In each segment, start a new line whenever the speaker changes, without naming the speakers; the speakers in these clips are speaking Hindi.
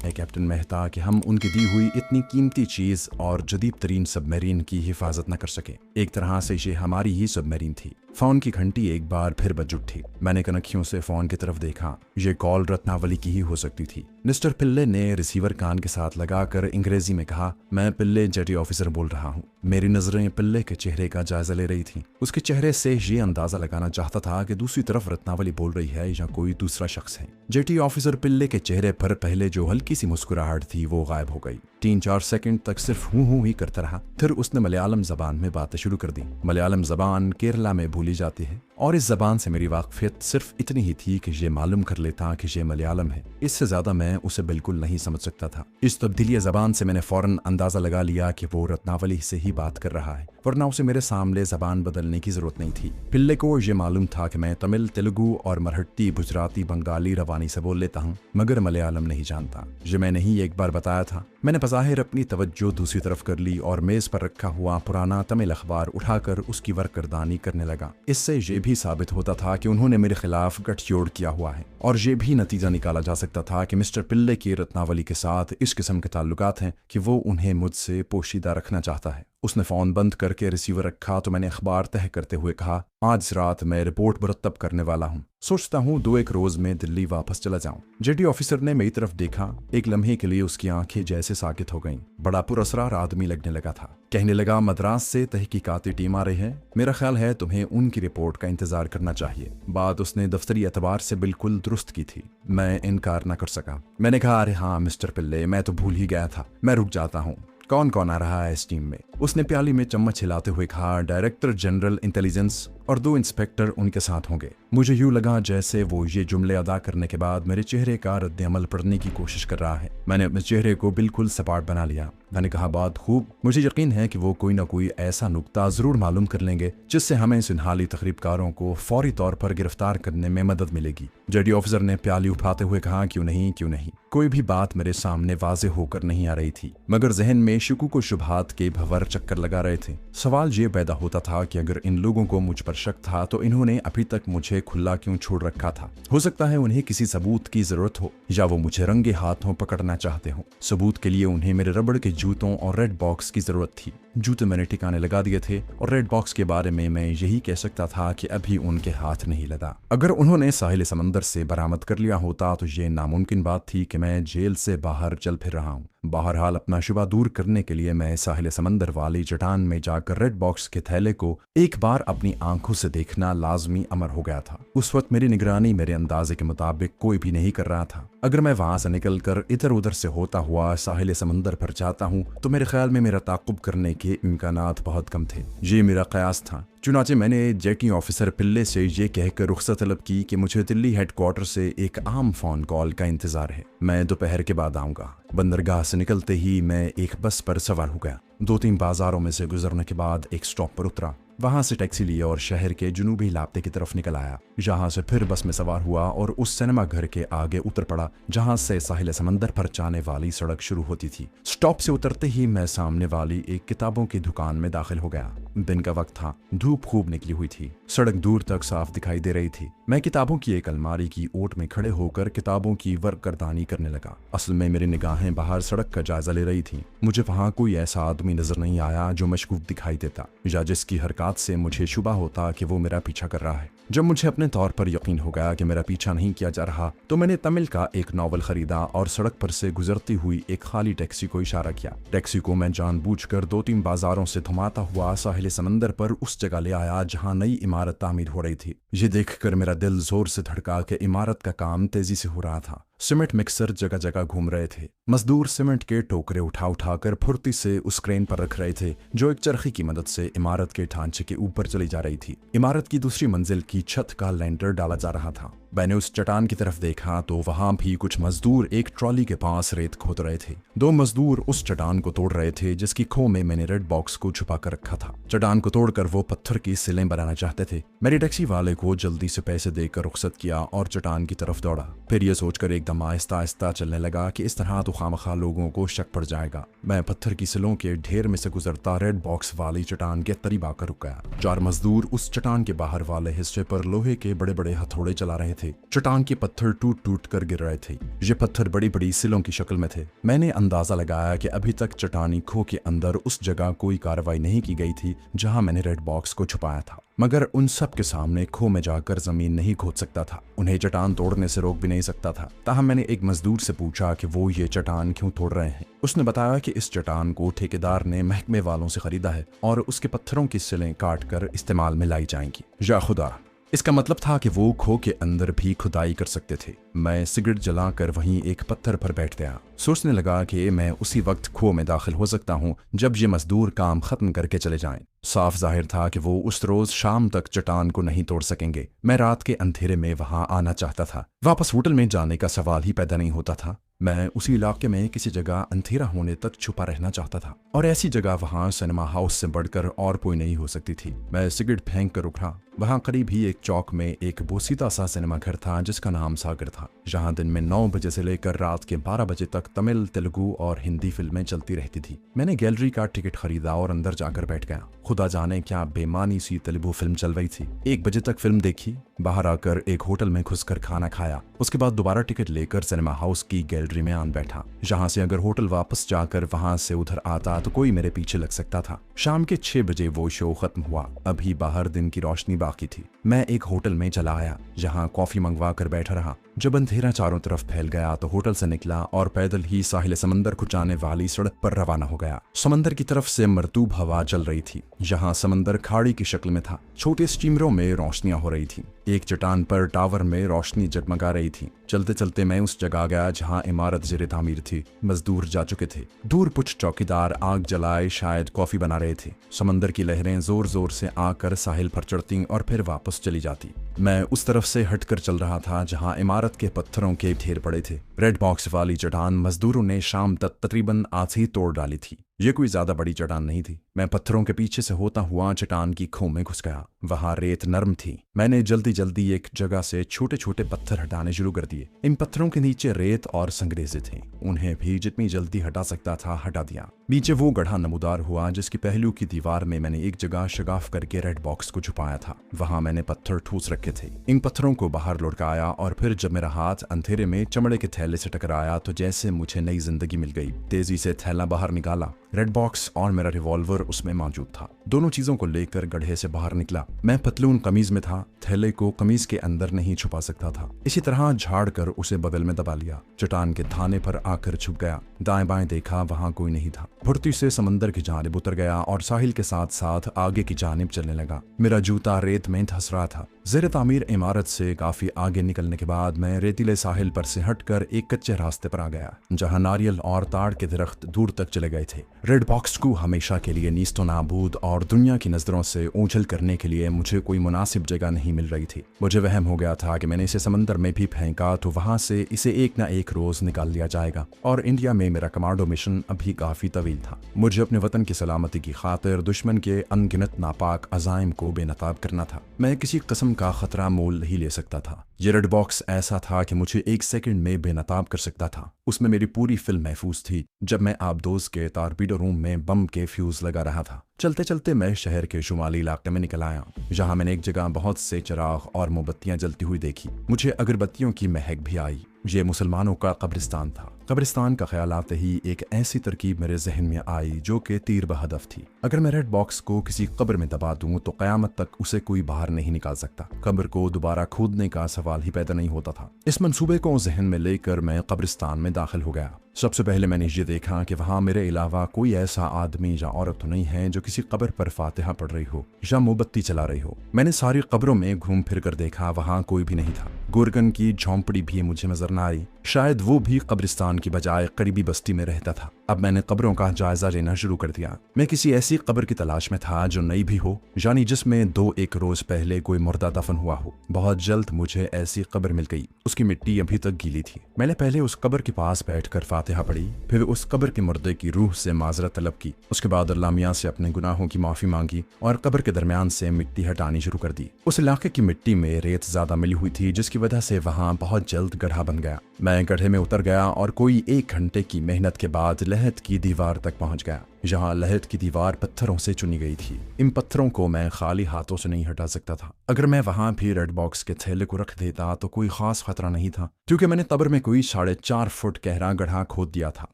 है कैप्टन मेहता कि हम उनकी दी हुई इतनी कीमती चीज और जदीद तरीन सबमरीन की हिफाजत न कर सके। एक तरह से ये हमारी ही सबमरीन थी। फोन की घंटी एक बार फिर बज उठी। मैंने कनखियों से फोन की तरफ देखा। ये कॉल रत्नावली की ही हो सकती थी। मिस्टर पिल्ले ने रिसीवर कान के साथ लगाकर अंग्रेजी में कहा, मैं पिल्ले जेटी ऑफिसर बोल रहा हूँ। मेरी नजरें पिल्ले के चेहरे का जायजा ले रही थीं। उसके चेहरे से ये अंदाजा लगाना चाहता था कि दूसरी तरफ रत्नावली बोल रही है या कोई दूसरा शख्स है। जेटी ऑफिसर पिल्ले के चेहरे पर पहले जो हल्की सी मुस्कुराहट थी वो गायब हो गई। 3-4 सेकंड तक सिर्फ हूं ही करता रहा। फिर उसने मलयालम जबान में बातें शुरू कर दी। मलयालम जबान केरला में भूली जाती है और इस जबान से मेरी वाकफियत सिर्फ इतनी ही थी कि ये मालूम कर लेता कि ये मलयालम है। इससे ज्यादा मैं उसे बिल्कुल नहीं समझ सकता था। इस तब्दीली जबान से मैंने फौरन अंदाजा लगा लिया कि वो रत्नावली से ही बात कर रहा है, वरना उसे मेरे सामने जबान बदलने की जरूरत नहीं थी। पिल्ले को ये मालूम था कि मैं तमिल, तेलुगु और मराठी, गुजराती, बंगाली रवानी से बोल लेता हूँ, मगर मलयालम नहीं जानता। ये मैंने ही एक बार बताया था। मैंने बज़ाहिर अपनी तवज्जो दूसरी तरफ कर ली और मेज पर रखा हुआ पुराना तमिल अखबार उठाकर उसकी वर्करदानी करने लगा। इससे ये भी साबित होता था कि उन्होंने मेरे खिलाफ गठजोड़ किया हुआ है और ये भी नतीजा निकाला जा सकता था कि मिस्टर पिल्ले की रत्नावली के साथ इस किस्म के ताल्लुकात हैं कि वो उन्हें मुझसे पोशीदा रखना चाहता है। उसने फोन बंद करके रिसीवर रखा तो मैंने अखबार तह करते हुए कहा, आज रात मैं रिपोर्ट मुरतब करने वाला हूँ। सोचता हूँ 2-1 रोज में दिल्ली वापस चला जाऊं। जेटी ऑफिसर ने मेरी तरफ देखा। एक लम्हे के लिए उसकी आंखें जैसे साकित हो गईं। बड़ा पुरअसरार आदमी लगने लगा था। कहने लगा, मद्रास से तहकीकाती टीम आ रही है। मेरा ख्याल है तुम्हें उनकी रिपोर्ट का इंतजार करना चाहिए। बात उसने दफ्तरी एतबार से बिल्कुल दुरुस्त की थी। मैं इनकार न कर सका। मैंने कहा, अरे हाँ मिस्टर पिल्ले, मैं तो भूल ही गया था। मैं रुक जाता हूँ। कौन कौन आ रहा है इस टीम में? उसने प्याली में चम्मच हिलाते हुए कहा, डायरेक्टर जनरल इंटेलिजेंस और 2 इंस्पेक्टर उनके साथ होंगे। मुझे यूं लगा जैसे वो ये जुमले अदा करने के बाद मेरे चेहरे का रद्द अमल पढ़ने की कोशिश कर रहा है। मैंने अपने चेहरे को बिल्कुल सपाट बना लिया। मैंने कहा, बात खूब। मुझे यकीन है कि वो कोई ना कोई ऐसा नुक्ता जरूर मालूम कर लेंगे जिससे हमें सिनहाली तकरीबकारों को फौरी तौर पर गिरफ्तार करने में मदद मिलेगी। जेडी ऑफिसर ने प्याली उठाते हुए कहा, क्यों नहीं क्यों नहीं। कोई भी बात मेरे सामने वाजे होकर नहीं आ रही थी, मगर जहन में शुकूक व शुबहात के भंवर चक्कर लगा रहे थे। सवाल ये पैदा होता था कि अगर इन लोगों को मुझ पर शक था तो इन्होंने अभी तक मुझे खुला क्यों छोड़ रखा था। हो सकता है उन्हें किसी सबूत की जरूरत हो या वो मुझे रंगे हाथों पकड़ना चाहते हो। सबूत के लिए उन्हें मेरे रबड़ के जूतों और रेड बॉक्स की जरूरत थी। जूते मैंने ठिकाने लगा दिए थे और रेड बॉक्स के बारे में मैं यही कह सकता था कि अभी उनके हाथ नहीं लगा। अगर उन्होंने साहिल समंदर से बरामद कर लिया होता तो ये नामुमकिन बात थी कि मैं जेल से बाहर चल फिर रहा हूँ। बहरहाल अपना शुबा दूर करने के लिए मैं साहिल समंदर वाली चट्टान में जाकर रेड बॉक्स के थैले को एक बार अपनी आंखों से देखना लाजमी अमर हो गया था। उस वक्त मेरी निगरानी मेरे अंदाजे के मुताबिक कोई भी नहीं कर रहा था। अगर मैं वहां से निकलकर इधर उधर से होता हुआ साहिल समंदर पर जाता हूँ तो मेरे ख्याल में मेरा ताकुब करने के इम्कानात बहुत कम थे। ये मेरा कयास था। चुनाचे मैंने जेटी ऑफिसर पिल्ले से ये कहकर रुख्सत तलब की कि मुझे दिल्ली हेडक्वार्टर से एक आम फोन कॉल का इंतजार है। मैं दोपहर के बाद आऊंगा। बंदरगाह से निकलते ही मैं एक बस पर सवार हो गया। 2-3 बाजारों में से गुजरने के बाद एक स्टॉप पर उतरा। वहां से टैक्सी ली और शहर के जुनूबी इलाके की तरफ निकल आया। जहां से फिर बस में सवार हुआ और उस सिनेमा घर के आगे उतर पड़ा जहां से साहिल समंदर पर जाने वाली सड़क शुरू होती थी। स्टॉप से उतरते ही मैं सामने वाली एक किताबों की दुकान में दाखिल हो गया। दिन का वक्त था। धूप खूब निकली हुई थी। सड़क दूर तक साफ दिखाई दे रही थी। मैं किताबों की एक अलमारी की ओट में खड़े होकर किताबों की वर्करदानी करने लगा। असल में मेरी निगाहें बाहर सड़क का जायजा ले रही थी। मुझे वहां कोई ऐसा आदमी नजर नहीं आया जो मशगूफ दिखाई देता या जिसकी हरकत से मुझे शुबा होता कि वो मेरा पीछा कर रहा है। जब मुझे अपने तौर पर यकीन हो गया कि मेरा पीछा नहीं किया जा रहा तो मैंने तमिल का एक नॉवल खरीदा और सड़क पर से गुजरती हुई एक खाली टैक्सी को इशारा किया। टैक्सी को मैं जानबूझकर 2-3 बाजारों से घुमाता हुआ साहिल समंदर पर उस जगह ले आया जहां नई इमारत तामीर हो रही थी। ये देखकर मेरा दिल जोर से धड़का कि इमारत का काम तेजी से हो रहा था। सीमेंट मिक्सर जगह जगह घूम रहे थे। मजदूर सीमेंट के टोकरे उठा उठाकर फुर्ती से उस क्रेन पर रख रहे थे जो एक चरखी की मदद से इमारत के ढांचे के ऊपर चली जा रही थी। इमारत की दूसरी मंजिल की छत का लैंटर डाला जा रहा था। मैंने उस चट्टान की तरफ देखा तो वहां भी कुछ मजदूर एक ट्रॉली के पास रेत खोद रहे थे। 2 मजदूर उस चट्टान को तोड़ रहे थे जिसकी खो में मैंने रेड बॉक्स को छुपा कर रखा था। चट्टान को तोड़कर वो पत्थर की सिलें बनाना चाहते थे। मेरी टैक्सी वाले को जल्दी से पैसे देकर रुखसत किया और चट्टान की तरफ दौड़ा। फिर यह सोचकर एकदम आहिस्ता आहिस्ता चलने लगा कि इस तरह तो खामखा लोगों को शक पड़ जाएगा। मैं पत्थर की सिलों के ढेर में से गुजरता रेड बॉक्स वाली चट्टान के करीब आकर रुक गया। 4 मजदूर उस चट्टान के बाहर वाले हिस्से पर लोहे के बड़े बड़े हथौड़े चला रहे थे। चट्टान के पत्थर टूट टूट कर गिर रहे थे। ये पत्थर बड़ी बड़ी सिलों की शक्ल में थे। मैंने अंदाजा लगाया कि अभी तक चट्टानी खो के अंदर उस जगह कोई कार्रवाई नहीं की गई थी जहां मैंने रेड बॉक्स को छुपाया था, मगर उन सब के सामने खो में जाकर जमीन नहीं खोद सकता था, उन्हें चट्टान तोड़ने से रोक भी नहीं सकता था। ताहम मैंने एक मजदूर से पूछा कि वो ये चट्टान क्यों तोड़ रहे हैं। उसने बताया कि इस चट्टान को ठेकेदार ने महकमे वालों से खरीदा है और उसके पत्थरों की सिलें काट कर इस्तेमाल में लाई जाएंगी। या खुदा, इसका मतलब था कि वो खो के अंदर भी खुदाई कर सकते थे। मैं सिगरेट जलाकर वहीं एक पत्थर पर बैठ गया। सोचने लगा कि मैं उसी वक्त खो में दाखिल हो सकता हूँ जब ये मजदूर काम खत्म करके चले जाएं। साफ जाहिर था कि वो उस रोज शाम तक चट्टान को नहीं तोड़ सकेंगे। मैं रात के अंधेरे में वहां आना चाहता था। वापस होटल में जाने का सवाल ही पैदा नहीं होता था। मैं उसी इलाके में किसी जगह अंधेरा होने तक छुपा रहना चाहता था, और ऐसी जगह वहां सिनेमा हाउस से बढ़कर और कोई नहीं हो सकती थी। मैं सिगरेट फेंक कर उठा। वहां करीब ही एक चौक में एक बोसीता सा सिनेमा घर था जिसका नाम सागर था, जहां दिन में 9 बजे से लेकर रात के 12 बजे तक तमिल, तेलुगु और हिंदी फिल्में चलती रहती थी। मैंने गैलरी का टिकट खरीदा और अंदर जाकर बैठ गया। खुदा जाने क्या बेमानी सी तेलुगु फिल्म चल रही थी। 1 बजे तक फिल्म देखी, बाहर आकर एक होटल में घुसकर खाना खाया। उसके बाद दोबारा टिकट लेकर सिनेमा हाउस की गैलरी में आन बैठा, जहां से अगर होटल वापस जाकर वहां से उधर आता तो कोई मेरे पीछे लग सकता था। शाम के 6 बजे वो शो खत्म हुआ। अभी बाहर दिन की रोशनी बाकी थी। मैं एक होटल में चला आया, जहां कॉफी मंगवा कर बैठा रहा। जब अंधेरा चारों तरफ फैल गया तो होटल से निकला और पैदल ही साहिल समंदर को जाने वाली सड़क पर रवाना हो गया। समंदर की तरफ से मरतूब हवा चल रही थी, जहां समंदर खाड़ी की शक्ल में था। छोटे स्टीमरों में रोशनियां हो रही थी। एक चट्टान पर टावर में रोशनी जगमगा रही थी। चलते चलते मैं उस जगह गया जहां इमारत ज़ेरे तामीर थी। मजदूर जा चुके थे। दूर कुछ चौकीदार आग जलाए शायद कॉफी बना रहे थे। समंदर की लहरें जोर जोर से आकर साहिल पर चढ़ती और फिर वापस चली जाती। मैं उस तरफ से हटकर चल रहा था जहां इमारत के पत्थरों के ढेर पड़े थे। रेड बॉक्स वाली चट्टान मजदूरों ने शाम तक तकरीबन आज ही तोड़ डाली थी। ये कोई ज्यादा बड़ी चट्टान नहीं थी। मैं पत्थरों के पीछे से होता हुआ चट्टान की खो में घुस गया। वहां रेत नरम थी। मैंने जल्दी जल्दी एक जगह से छोटे छोटे पत्थर हटाने शुरू कर दिए। इन पत्थरों के नीचे रेत और संगरेजे थे। उन्हें भी जितनी जल्दी हटा सकता था हटा दिया। नीचे वो गड्ढा नमूदार हुआ जिसकी पहलू की दीवार में मैंने एक जगह शगाफ करके रेड बॉक्स को छुपाया था। वहां मैंने पत्थर ठूस रखे थे। इन पत्थरों को बाहर लुढ़काया और फिर जब मेरा हाथ अंधेरे में चमड़े के थैले से टकराया तो जैसे मुझे नई जिंदगी मिल गई। तेजी से थैला बाहर निकाला। रेड बॉक्स और मेरा रिवॉल्वर उसमें मौजूद था। दोनों चीजों को लेकर गड्ढे से बाहर निकला। मैं पतलून कमीज में था। थैले को कमीज के अंदर नहीं छुपा सकता था। इसी तरह झाड़ कर उसे बगल में दबा लिया। चट्टान के थाने पर आकर छुप गया। दाएं बाएं देखा, वहां कोई नहीं था। फुर्ती से समंदर की जानिब उतर गया और साहिल के साथ साथ आगे की जानिब चलने लगा। मेरा जूता रेत में धंस रहा था। ज़ेरे तामीर इमारत से काफी आगे निकलने के बाद मैं रेतीले साहिल पर से हटकर एक कच्चे रास्ते पर आ गया, जहां नारियल और ताड़ के दरख्त दूर तक चले गए थे। रेड बॉक्स को हमेशा के लिए नीस्तो नाबूद और दुनिया की नजरों से ओझल करने के लिए मुझे कोई मुनासिब जगह नहीं मिल रही थी। मुझे वहम हो गया था कि मैंने इसे समंदर में भी फेंका तो वहां से इसे एक ना एक रोज निकाल लिया जाएगा, और इंडिया में मेरा कमांडो मिशन अभी काफी तवील था। मुझे अपने वतन की सलामती की खातिर दुश्मन के अनगिनत नापाक अजाइम को बेनकाब करना था। मैं किसी किस्म का खतरा मोल नहीं ले सकता था। ये रेड बॉक्स ऐसा था कि मुझे 1 सेकंड में बेनकाब कर सकता था। उसमें मेरी पूरी फिल्म महफूज थी। जब मैं आबदोज के टारपीडो रूम में बम के फ्यूज लगा रहा था, चलते चलते मैं शहर के शुमाली इलाके में निकल आया, जहां मैंने एक जगह बहुत से चिराग और मोमबत्तियां जलती हुई देखी। मुझे अगरबत्तियों की महक भी आई। ये मुसलमानों का कब्रिस्तान था। कब्रिस्तान का ख्याल आते ही एक ऐसी तरकीब मेरे जहन में आई जो कि तीर बहदफ थी। अगर मैं रेड बॉक्स को किसी कब्र में दबा दूं तो कयामत तक उसे कोई बाहर नहीं निकाल सकता। कब्र को दोबारा खोदने का सवाल ही पैदा नहीं होता था। इस मंसूबे को जहन में लेकर मैं कब्रिस्तान में दाखिल हो गया। सबसे पहले मैंने ये देखा कि वहां मेरे अलावा कोई ऐसा आदमी या औरत तो नहीं है जो किसी कब्र पर फातिहा पढ़ रही हो या मोमबत्ती चला रही हो। मैंने सारी कब्रों में घूम फिर कर देखा, वहां कोई भी नहीं था। गोरगन की झोंपड़ी भी मुझे नजर न आई। शायद वो भी कब्रिस्तान की बजाय करीबी बस्ती में रहता था। अब मैंने कब्रों का जायजा लेना शुरू कर दिया। मैं किसी ऐसी कब्र की तलाश में था जो नई भी हो, यानी जिसमें 2-1 रोज पहले कोई मुर्दा दफन हुआ हो। बहुत जल्द मुझे ऐसी कब्र मिल गई। उसकी मिट्टी अभी तक गीली थी। मैंने पहले उस कब्र के पास बैठकर फातिहा पढ़ी, फिर उस कब्र के मुर्दे की रूह से माजरत तलब की। उसके बाद अल्लाह मियां से अपने गुनाहों की माफी मांगी और कब्र के दरमियान से मिट्टी हटानी शुरू कर दी। उस इलाके की मिट्टी में रेत ज्यादा मिली हुई थी, जिसकी वजह से वहां बहुत जल्द गड्ढा बन गया। मैं गड्ढे में उतर गया और कोई 1 घंटे की मेहनत के बाद लहद की दीवार तक पहुंच गया। जहां लहद की दीवार पत्थरों से चुनी गई थी। इन पत्थरों को मैं खाली हाथों से नहीं हटा सकता था। अगर मैं वहां भी रेड बॉक्स के थैले को रख देता तो कोई खास खतरा नहीं था, क्योंकि मैंने कब्र में कोई 4.5 फुट गहरा गड्ढा खोद दिया था।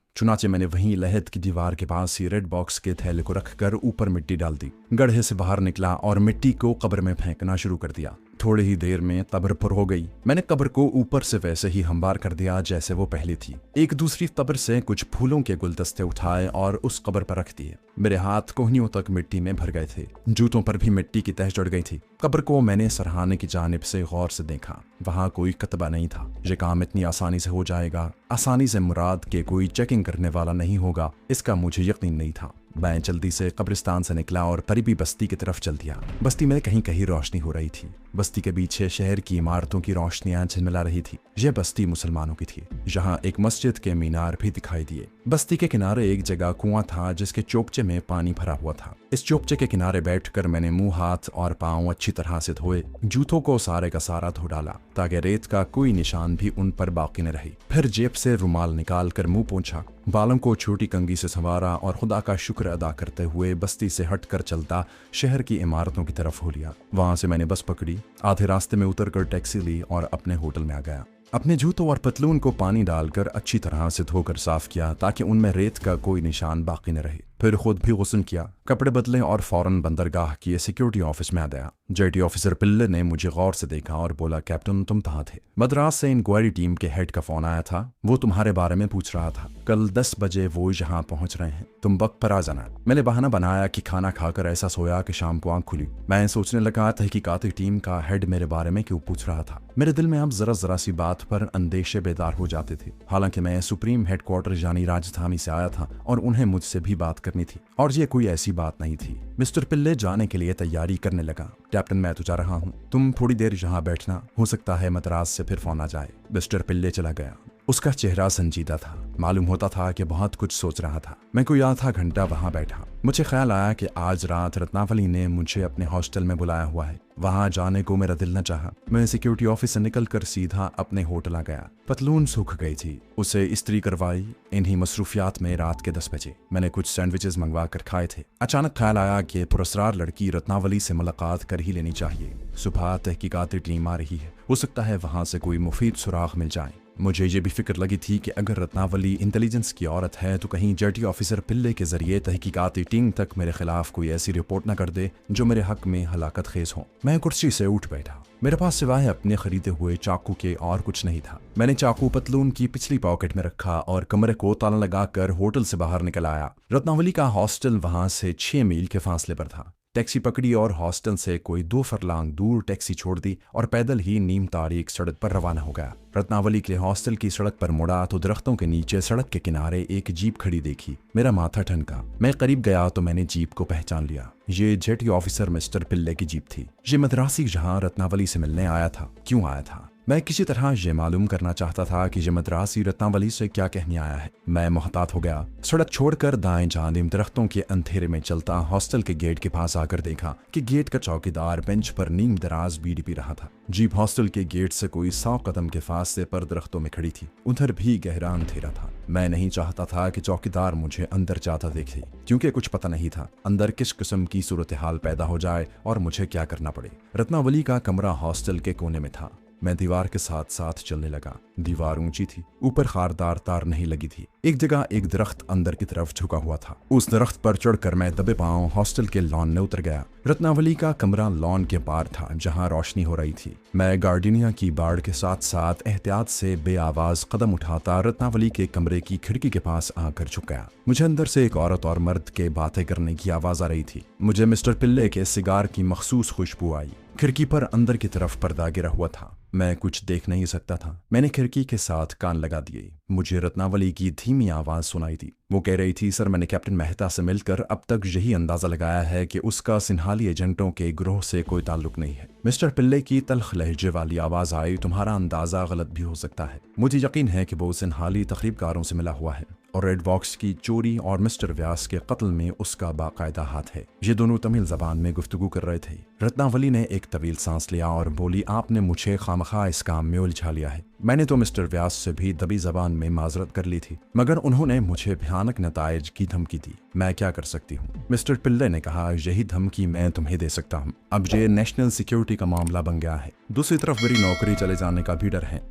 चुनाचे मैंने वहीं लहद की दीवार के पास ही रेड बॉक्स के थैले को रखकर ऊपर मिट्टी डाल दी। गड्ढे से बाहर निकला और मिट्टी को कब्र में फेंकना शुरू कर दिया। थोड़ी ही देर में कब्र पर हो गई। मैंने कब्र को ऊपर से वैसे ही हमवार कर दिया जैसे वो पहले थी। एक दूसरी कब्र से कुछ फूलों के गुलदस्ते उठाए और उस कब्र पर रख दिए। मेरे हाथ कोहनियों तक मिट्टी में भर गए थे। जूतों पर भी मिट्टी की तह चढ़ गई थी। कब्र को मैंने सरहाने की जानिब से गौर से देखा। वहां कोई कतबा नहीं था। ये काम इतनी आसानी से हो जाएगा, आसानी से मुराद के कोई चेकिंग करने वाला नहीं होगा, इसका मुझे यकीन नहीं था। मैं जल्दी से कब्रिस्तान से निकला और करीबी बस्ती की तरफ चल दिया। बस्ती में कहीं कहीं रोशनी हो रही थी। बस्ती के पीछे शहर की इमारतों की रोशनियां झिलमिला रही थी। यह बस्ती मुसलमानों की थी। यहाँ एक मस्जिद के मीनार भी दिखाई दिए। बस्ती के किनारे एक जगह कुआं था जिसके चोपचे में पानी भरा हुआ था। इस चोपचे के किनारे बैठकर मैंने मुंह, हाथ और पांव अच्छी तरह से धोए। जूतों को सारे का सारा धो डाला ताकि रेत का कोई निशान भी उन पर बाकी न रही। फिर जेब से रुमाल निकाल कर मुंह पोंछा, बालों को छोटी कंघी से संवारा और खुदा का शुक्र अदा करते हुए बस्ती से हटकर चलता शहर की इमारतों की तरफ हो लिया। वहां से मैंने बस पकड़ी, आधे रास्ते में उतरकर टैक्सी ली और अपने होटल में आ गया। अपने जूतों और पतलून को पानी डालकर अच्छी तरह से धोकर साफ किया ताकि उनमें रेत का कोई निशान बाकी न रहे। फिर खुद भी गुस्ल किया, कपड़े बदले और फौरन बंदरगाह की सिक्योरिटी ऑफिस में आ गया। जेटी ऑफिसर पिल्ले ने मुझे गौर से देखा और बोला, कैप्टन तुम कहाँ थे? मद्रास से इंक्वायरी टीम के हेड का फोन आया था। वो तुम्हारे बारे में पूछ रहा था। कल 10 बजे वो यहाँ पहुंच रहे हैं, तुम वक्त पर आ जाना। मैंने बहाना बनाया कि खाना खाकर ऐसा सोया कि शाम को आंख खुली। मैं सोचने लगा तहकीकाती टीम का हेड मेरे बारे में क्यों पूछ रहा था। मेरे दिल में अब जरा सी बात पर अंदेशे बेदार हो जाते थे। हालांकि मैं सुप्रीम हेडक्वार्टर यानी राजधानी से आया था और उन्हें मुझसे भी बात करनी थी, और ये कोई ऐसी बात नहीं थी। मिस्टर पिल्ले जाने के लिए तैयारी करने लगा। कैप्टन मैं तो जा रहा हूँ, तुम थोड़ी देर यहाँ बैठना, हो सकता है मद्रास से फिर फोन आ जाए। मिस्टर पिल्ले चला गया। उसका चेहरा संजीदा था। मालूम होता था कि बहुत कुछ सोच रहा था। मैं कोई आधा घंटा वहां बैठा। मुझे ख्याल आया कि आज रात रत्नावली ने मुझे अपने हॉस्टल में बुलाया हुआ है। वहां जाने को मेरा दिल न चाहा। मैं सिक्योरिटी ऑफिस से निकलकर सीधा अपने होटल आ गया। पतलून सूख गई थी, उसे इस्त्री करवाई। इन्हीं मसरूफियात में रात के 10 बजे मैंने कुछ सैंडविचेस मंगवा कर खाए थे। अचानक ख्याल आया कि पुरस्कार लड़की रत्नावली से मुलाकात कर ही लेनी चाहिए। सुबह तहकीकाती टीम आ रही है, हो सकता है वहां से कोई मुफीद सुराग मिल जाए। मुझे ये भी फिक्र लगी थी कि अगर रत्नावली इंटेलिजेंस की औरत है तो कहीं जेटी ऑफिसर पिल्ले के जरिए तहकीकाती टीम तक मेरे खिलाफ कोई ऐसी रिपोर्ट न कर दे जो मेरे हक में हलाकत खेज हो। मैं कुर्सी से उठ बैठा। मेरे पास सिवाय अपने खरीदे हुए चाकू के और कुछ नहीं था। मैंने चाकू पतलून की पिछली पॉकेट में रखा और कमरे को ताला लगाकर होटल से बाहर निकल आया। रत्नावली का हॉस्टल वहां से 6 मील के फासले पर था। टैक्सी पकड़ी और हॉस्टल से कोई 2 फरलांग दूर टैक्सी छोड़ दी और पैदल ही नीम तारीख सड़क पर रवाना हो गया। रत्नावली के हॉस्टल की सड़क पर मुड़ा तो दरख्तों के नीचे सड़क के किनारे एक जीप खड़ी देखी। मेरा माथा ठनका। मैं करीब गया तो मैंने जीप को पहचान लिया। ये जेटी ऑफिसर मिस्टर पिल्ले की जीप थी। ये मद्रासी जहां रत्नावली से मिलने आया था, क्यों आया था? मैं किसी तरह ये मालूम करना चाहता था कि ये मद्रासी रत्नावली से क्या कहने आया है। मैं मोहतात हो गया। सड़क छोड़कर दाएं जानिब दरख्तों के अंधेरे में चलता हॉस्टल के गेट के पास आकर देखा कि गेट का चौकीदार बेंच पर नीम दराज बीड़ी पी रहा था। जीप हॉस्टल के गेट से कोई 100 कदम के फासले पर दरख्तों में खड़ी थी। उधर भी गहरा अंधेरा था। मैं नहीं चाहता था कि चौकीदार मुझे अंदर जाता देखे, क्योंकि कुछ पता नहीं था अंदर किस किस्म की सूरत हाल पैदा हो जाए और मुझे क्या करना पड़े। रत्नावली का कमरा हॉस्टल के कोने में था। मैं दीवार के साथ साथ चलने लगा। दीवार ऊंची थी, ऊपर खारदार तार नहीं लगी थी। एक जगह एक दरख्त अंदर की तरफ झुका हुआ था। उस दरख्त पर चढ़कर मैं दबे पांव हॉस्टल के लॉन में उतर गया। रत्नावली का कमरा लॉन के पार था जहां रोशनी हो रही थी। मैं गार्डिनिया की बाड़ के साथ साथ एहतियात से बेआवाज कदम उठाता रत्नावली के कमरे की खिड़की के पास आकर झुक गया। मुझे अंदर से एक औरत और मर्द के बातें करने की आवाज आ रही थी। मुझे मिस्टर पिल्ले के सिगार की मखसूस खुशबू आई। खिड़की पर अंदर की तरफ पर्दा गिरा हुआ था। मैं कुछ देख नहीं सकता था। मैंने खिड़की के साथ कान लगा दिए। मुझे रत्नावली की धीमी आवाज सुनाई थी। वो कह रही थी, सर मैंने कैप्टन मेहता से मिलकर अब तक यही अंदाजा लगाया है कि उसका सिन्हाली एजेंटों के ग्रोह से कोई ताल्लुक नहीं है। मिस्टर पिल्ले की तल्ख लहजे वाली आवाज आई, तुम्हारा अंदाजा गलत भी हो सकता है। मुझे यकीन है कि वो सिन्हाली तकरीबकारों से मिला हुआ है। और रेड बॉक्स की चोरी और मिस्टर व्यास के कत्ल में उसका बाकायदा हाथ है। ये दोनों तमिल जबान में गुफ्तगू कर रहे थे। रत्नावली ने एक तवील सांस लिया और बोली, आपने मुझे खामखा इस काम में उलझा लिया है। मैंने तो मिस्टर व्यास से भी दबी जबान में माजरत कर ली थी, मगर उन्होंने मुझे भयानक नतायज की धमकी दी। मैं क्या कर सकती हूँ? मिस्टर पिल्ले ने कहा, यही धमकी मैं तुम्हें दे सकता हूँ। अब ये नेशनल सिक्योरिटी का मामला बन गया है। दूसरी तरफ मेरी नौकरी चले जाने का भी डर है।